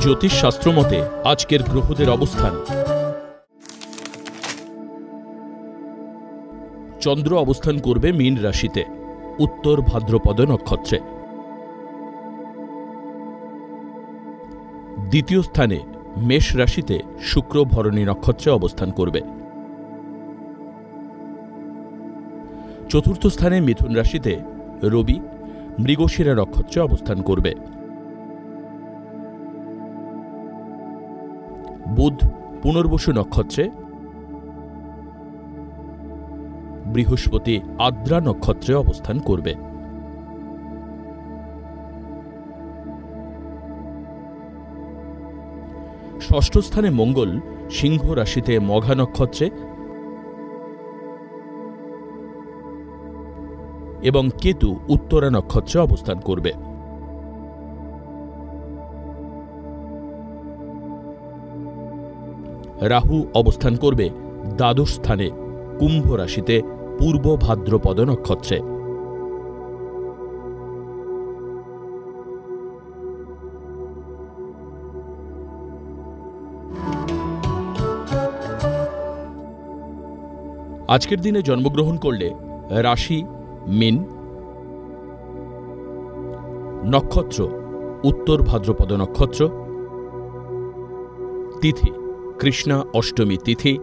জ্যোতিষশাস্ত্র মতে আজকের গ্রহদের অবস্থান। চন্দ্র অবস্থান করবে মীন রাশিতে, উত্তর ভাদ্রপদ নক্ষত্রে। দ্বিতীয় স্থানে মেষ রাশিতে শুক্র ভরণী নক্ষত্রে অবস্থান করবে। চতুর্থ স্থানে মিথুন রাশিতে রবি মৃগশিরা নক্ষত্রে অবস্থান করবে। বুধ পুনর্বসু নক্ষত্রে, বৃহস্পতি আদ্রা নক্ষত্রে অবস্থান করবে। ষষ্ঠ স্থানে মঙ্গল সিংহ রাশিতে মঘা নক্ষত্রে এবং কেতু উত্তরা নক্ষত্রে অবস্থান করবে। রাহু অবস্থান করবে দ্বাদশ স্থানে কুম্ভ রাশিতে পূর্ব ভাদ্রপদ নক্ষত্রে। আজকের দিনে জন্মগ্রহণ করলে রাশি মীন, নক্ষত্র উত্তর ভাদ্রপদ নক্ষত্র, তিথি কৃষ্ণা অষ্টমী তিথি,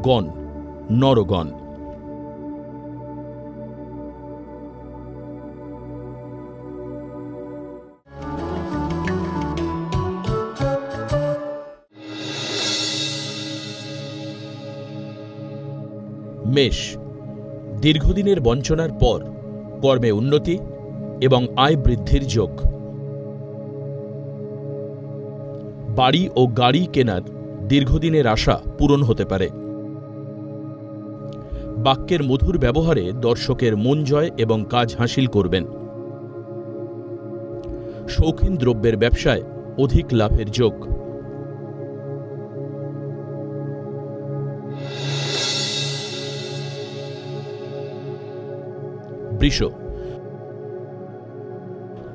গণ নরগণ। মেষ, দীর্ঘদিনের বঞ্চনার পর কর্মে উন্নতি এবং আয় বৃদ্ধির যোগ। বাড়ি ও গাড়ি কেনার দীর্ঘদিনের আশা পূরণ হতে পারে। বাক্যের মধুর ব্যবহারে দর্শকের মন জয় এবং কাজ হাসিল করবেন। শৌখিন দ্রব্যের ব্যবসায় অধিক লাভের যোগ। বৃষ,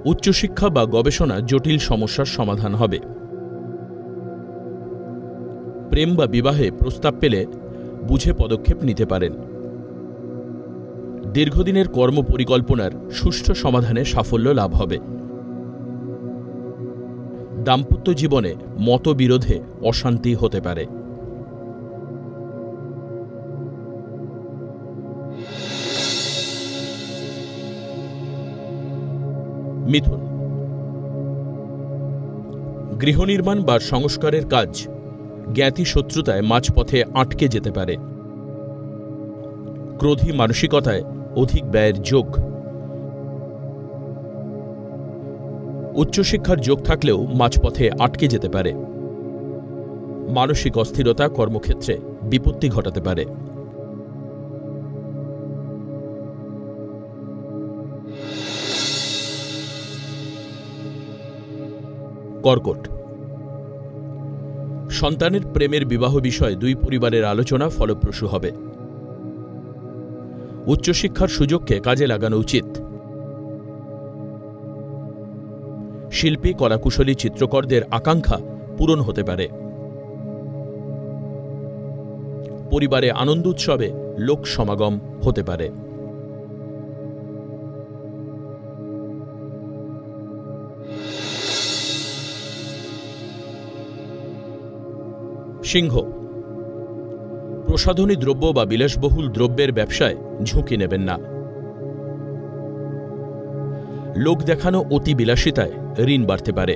উচ্চশিক্ষা বা গবেষণা জটিল সমস্যার সমাধান হবে। প্রেম বা বিবাহে প্রস্তাব পেলে বুঝে পদক্ষেপ নিতে পারেন। দীর্ঘদিনের কর্ম পরিকল্পনার সুষ্ঠু সমাধানে সাফল্য লাভ হবে। দাম্পত্য জীবনে মতবিরোধে অশান্তি হতে পারে। মিথুন, গৃহনির্মাণ বা সংস্কারের কাজ জ্ঞাতি শত্রুতায় মাঝপথে আটকে যেতে পারে। ক্রোধী মানসিকতায় অধিক ব্যয়ের যোগ। উচ্চশিক্ষার যোগ থাকলেও মাঝপথে আটকে যেতে পারে। মানসিক অস্থিরতা কর্মক্ষেত্রে বিপত্তি ঘটাতে পারে। কর্কট, সন্তানের প্রেমের বিবাহ বিষয়ে দুই পরিবারের আলোচনা ফলপ্রসূ হবে। উচ্চশিক্ষার সুযোগকে কাজে লাগানো উচিত। শিল্পী কলাকুশলী চিত্রকরদের আকাঙ্ক্ষা পূরণ হতে পারে। পরিবারে আনন্দ উৎসবে লোক সমাগম হতে পারে। সিংহ, প্রসাধনী দ্রব্য বা বিলাসবহুল দ্রব্যের ব্যবসায় ঝুঁকি নেবেন না। লোক দেখানো অতি বিলাসিতায় ঋণ বাড়তে পারে।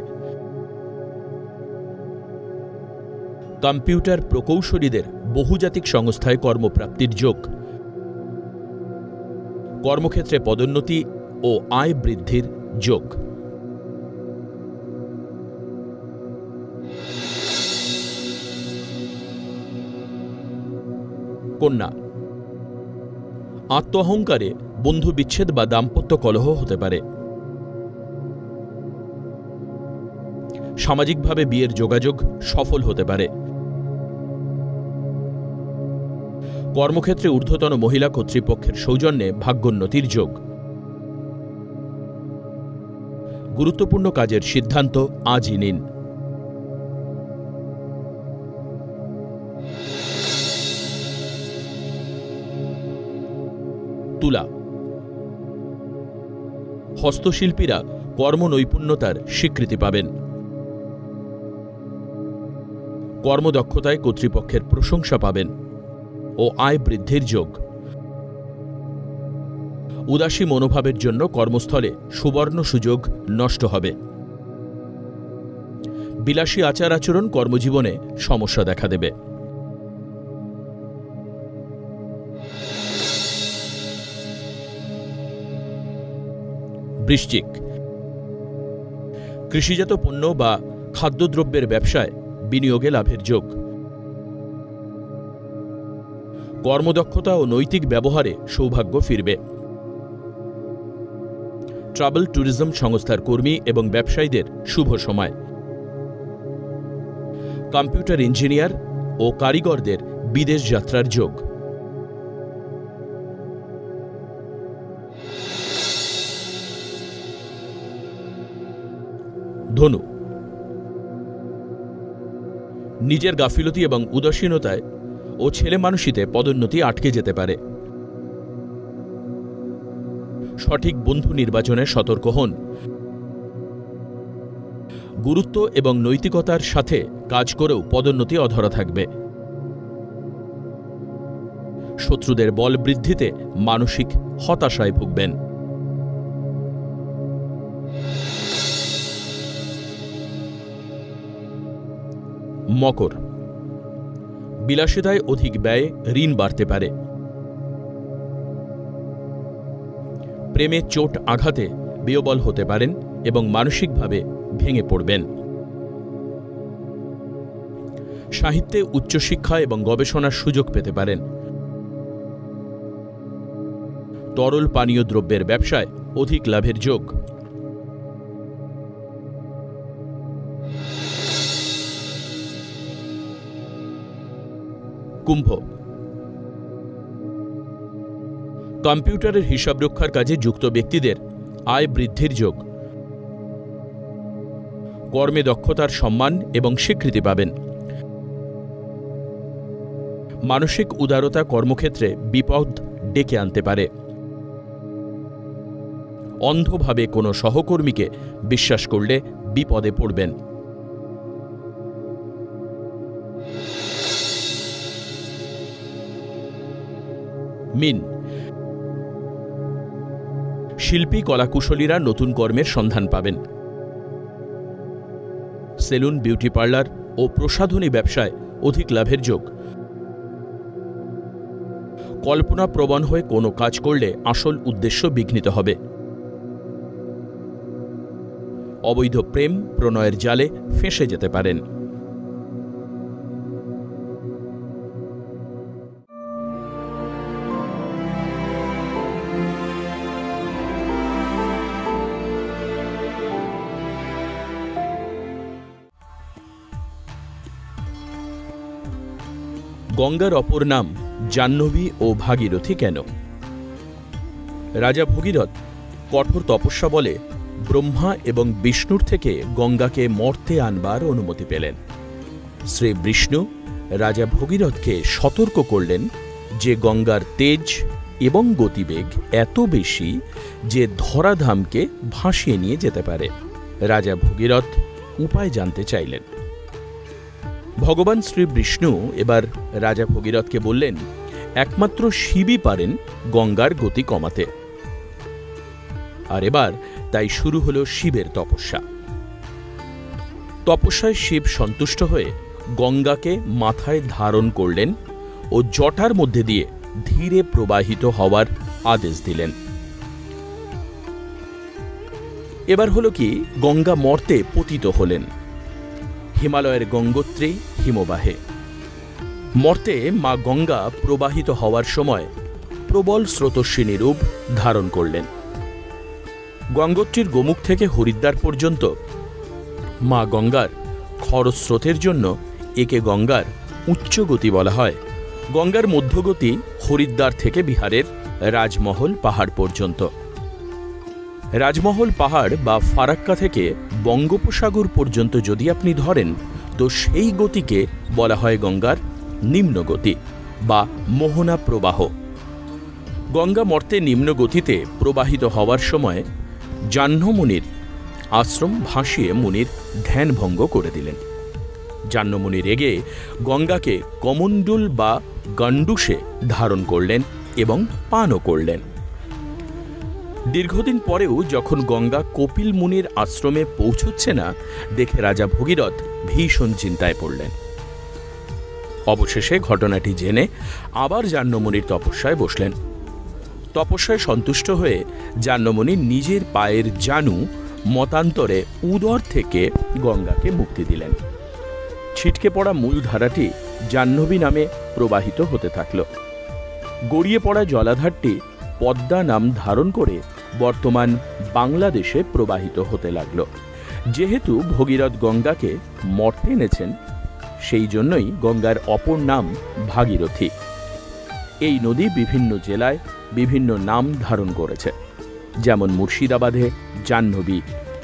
কম্পিউটার প্রকৌশলীদের বহুজাতিক সংস্থায় কর্মপ্রাপ্তির যোগ। কর্মক্ষেত্রে পদোন্নতি ও আয় বৃদ্ধির যোগ। কন্যা, আত্মঅহংকারে বন্ধু বিচ্ছেদ বা দাম্পত্য কলহ হতে পারে। সামাজিকভাবে বিয়ের যোগাযোগ সফল হতে পারে। কর্মক্ষেত্রে ঊর্ধ্বতন মহিলা কর্তৃপক্ষের সৌজন্যে ভাগ্যোন্নতির যোগ। গুরুত্বপূর্ণ কাজের সিদ্ধান্ত আজই নিন। তুলা। হস্তশিল্পীরা কর্মনৈপুণ্যতার স্বীকৃতি পাবেন। কর্মদক্ষতায় কর্তৃপক্ষের প্রশংসা পাবেন ও আয় বৃদ্ধির যোগ। উদাসী মনোভাবের জন্য কর্মস্থলে সুবর্ণ সুযোগ নষ্ট হবে। বিলাসী আচার আচরণ কর্মজীবনে সমস্যা দেখা দেবে। বৃশ্চিক। কৃষিজাত পণ্য বা খাদ্যদ্রব্যের ব্যবসায় বিনিয়োগে লাভের যোগ। কর্মদক্ষতা ও নৈতিক ব্যবহারে সৌভাগ্য ফিরবে। ট্রাভেল ট্যুরিজম সংস্থার কর্মী এবং ব্যবসায়ীদের শুভ সময়। কম্পিউটার ইঞ্জিনিয়ার ও কারিগরদের বিদেশ যাত্রার যোগ। ধনু। নিজের গাফিলতি এবং উদাসীনতায় ও ছেলেমানুষিতে পদোন্নতি আটকে যেতে পারে। সঠিক বন্ধু নির্বাচনে সতর্ক হন। গুরুত্ব এবং নৈতিকতার সাথে কাজ করেও পদোন্নতি অধরা থাকবে। শত্রুদের বল বৃদ্ধিতে মানসিক হতাশায় ভুগবেন। মকর। বিলাসিতায় অধিক ব্যয়, ঋণ বাড়তে পারে। প্রেমে চোট আঘাতে বিহ্বল হতে পারেন এবং মানসিকভাবে ভেঙে পড়বেন। সাহিত্যে উচ্চশিক্ষা এবং গবেষণার সুযোগ পেতে পারেন। তরল পানীয় দ্রব্যের ব্যবসায় অধিক লাভের যোগ। কুম্ভ। কম্পিউটারের হিসাব রক্ষার কাজে যুক্ত ব্যক্তিদের আয় বৃদ্ধির যোগ। কর্মে দক্ষতার সম্মান এবং স্বীকৃতি পাবেন। মানসিক উদারতা কর্মক্ষেত্রে বিপদ ডেকে আনতে পারে। অন্ধভাবে কোনো সহকর্মীকে বিশ্বাস করলে বিপদে পড়বেন। মিন। শিল্পী কলাকুশলীরা নতুন কর্মের সন্ধান পাবেন। সেলুন, বিউটি পার্লার ও প্রসাধনী ব্যবসায় অধিক লাভের যোগ। কল্পনাপ্রবণ হয়ে কোনো কাজ করলে আসল উদ্দেশ্য বিঘ্নিত হবে। অবৈধ প্রেম প্রণয়ের জালে ফেঁসে যেতে পারেন। গঙ্গার অপর নাম জাহ্নবী ও ভাগীরথী কেন? রাজা ভগীরথ কঠোর তপস্যা বলে ব্রহ্মা এবং বিষ্ণুর থেকে গঙ্গাকে মর্তে আনবার অনুমতি পেলেন। শ্রী বিষ্ণু রাজা ভগীরথকে সতর্ক করলেন যে গঙ্গার তেজ এবং গতিবেগ এত বেশি যে ধরাধামকে ভাসিয়ে নিয়ে যেতে পারে। রাজা ভগীরথ উপায় জানতে চাইলেন। ভগবান শ্রী বিষ্ণু এবার রাজা ভগীরথকে বললেন, একমাত্র শিবই পারেন গঙ্গার গতি কমাতে। আর এবার তাই শুরু হল শিবের তপস্যা। তপস্যায় শিব সন্তুষ্ট হয়ে গঙ্গাকে মাথায় ধারণ করলেন ও জটার মধ্যে দিয়ে ধীরে প্রবাহিত হওয়ার আদেশ দিলেন। এবার হল কি, গঙ্গা মর্তে পতিত হলেন। হিমালয়ের গঙ্গোত্রী হিমবাহে মর্তে মা গঙ্গা প্রবাহিত হওয়ার সময় প্রবল স্রোতস্বিনী রূপ ধারণ করলেন। গঙ্গোত্রীর গোমুখ থেকে হরিদ্বার পর্যন্ত মা গঙ্গার খরস্রোতের জন্য একে গঙ্গার উচ্চগতি বলা হয়। গঙ্গার মধ্যগতি হরিদ্বার থেকে বিহারের রাজমহল পাহাড় পর্যন্ত। রাজমহল পাহাড় বা ফারাক্কা থেকে বঙ্গোপসাগর পর্যন্ত যদি আপনি ধরেন, তো সেই গতিকে বলা হয় গঙ্গার নিম্নগতি বা মোহনা প্রবাহ। গঙ্গা মর্তে নিম্ন গতিতে প্রবাহিত হওয়ার সময় জাহ্নমুনির আশ্রম ভাসিয়ে মুনির ধ্যানভঙ্গ করে দিলেন। জাহ্নমুনি রেগে গঙ্গাকে কমণ্ডুল বা গণ্ডুষে ধারণ করলেন এবং পানও করলেন। দীর্ঘদিন পরেও যখন গঙ্গা কপিল মুনির আশ্রমে পৌঁছচ্ছে না দেখে রাজা ভগীরথ ভীষণ চিন্তায় পড়লেন। অবশেষে ঘটনাটি জেনে আবার জাহ্নমুনির তপস্যায় বসলেন। তপস্যায় সন্তুষ্ট হয়ে জাহ্নমুনি নিজের পায়ের জানু মতান্তরে উদর থেকে গঙ্গাকে মুক্তি দিলেন। ছিটকে পড়া মূল ধারাটি জাহ্নবী নামে প্রবাহিত হতে থাকল। গড়িয়ে পড়া জলাধারটি পদ্মা নাম ধারণ করে বর্তমান বাংলাদেশে প্রবাহিত হতে লাগল। যেহেতু ভগীরথ গঙ্গাকে মর্তে এনেছেন, সেই জন্যই গঙ্গার অপর নাম ভাগীরথী। এই নদী বিভিন্ন জেলায় বিভিন্ন নাম ধারণ করেছে, যেমন মুর্শিদাবাদে জাহ্নবী,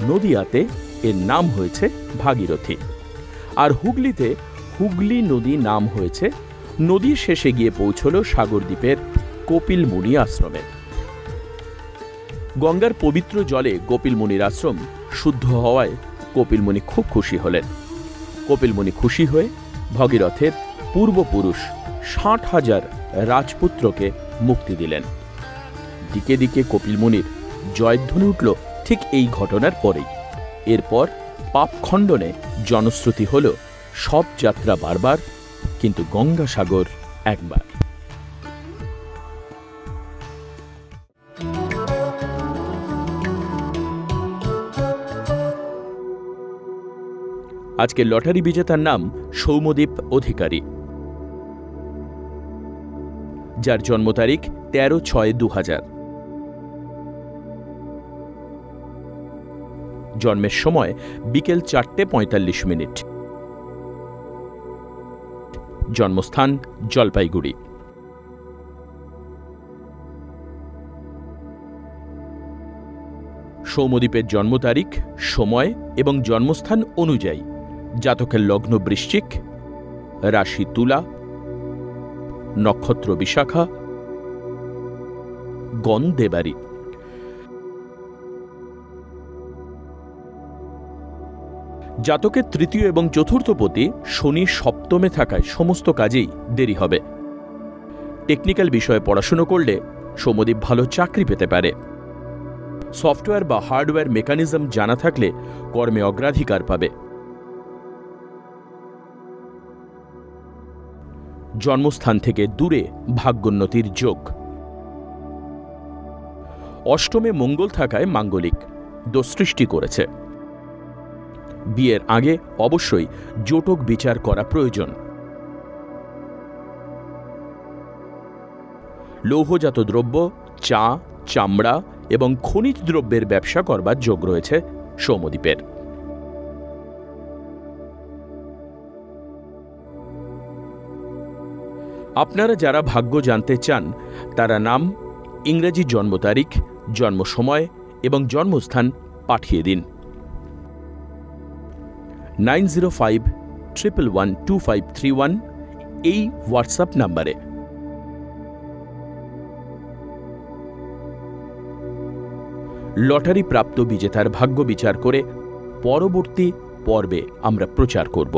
নদিয়াতে এর নাম হয়েছে ভাগীরথী, আর হুগলিতে হুগলি নদী নাম হয়েছে। নদীর শেষে গিয়ে পৌঁছল সাগরদ্বীপের কপিল মুনি আশ্রমে। গঙ্গার পবিত্র জলে কপিল মুনির আশ্রম শুদ্ধ হওয়ায় কপিল মুনি খুব খুশি হলেন। কপিল মুনি খুশি হয়ে ভগীরথের পূর্বপুরুষ ৬০,০০০ রাজপুত্রকে মুক্তি দিলেন। দিকে দিকে কপিল মুনির জয়ধ্বনি উঠল ঠিক এই ঘটনার পরেই। এরপর পাপ খণ্ডনে জনশ্রুতি হল, সব যাত্রা বারবার, কিন্তু গঙ্গাসাগর একবার। আজকের লটারি বিজেতার নাম সৌম্যদীপ অধিকারী, যার জন্ম তারিখ 13/6/2000। জন্মের সময় বিকেল 4:45। জন্মস্থান জলপাইগুড়ি। সৌম্যদীপের জন্ম তারিখ, সময় এবং জন্মস্থান অনুযায়ী জাতকের লগ্ন বৃশ্চিক, রাশি তুলা, নক্ষত্র বিশাখা, গণ দেবারি। জাতকের তৃতীয় এবং চতুর্থ পতি শনি সপ্তমে থাকায় সমস্ত কাজেই দেরি হবে। টেকনিক্যাল বিষয়ে পড়াশুনো করলে সৌম্যদীপ ভালো চাকরি পেতে পারে। সফটওয়্যার বা হার্ডওয়্যার মেকানিজম জানা থাকলে কর্মে অগ্রাধিকার পাবে। জন্মস্থান থেকে দূরে ভাগ্যোন্নতির যোগ। অষ্টমে মঙ্গল থাকায় মাঙ্গলিক দোষ সৃষ্টি করেছে। বিয়ের আগে অবশ্যই জোটক বিচার করা প্রয়োজন। লৌহজাত দ্রব্য, চা, চামড়া এবং খনিজ দ্রব্যের ব্যবসা করবার যোগ রয়েছে সৌম্যদীপের। আপনারা যারা ভাগ্য জানতে চান তারা নাম, ইংরেজি জন্ম তারিখ, জন্ম সময় এবং জন্মস্থান পাঠিয়ে দিন 9051112531 এই হোয়াটসঅ্যাপ নাম্বারে। লটারি প্রাপ্ত বিজেতার ভাগ্য বিচার করে পরবর্তী পর্বে আমরা প্রচার করব।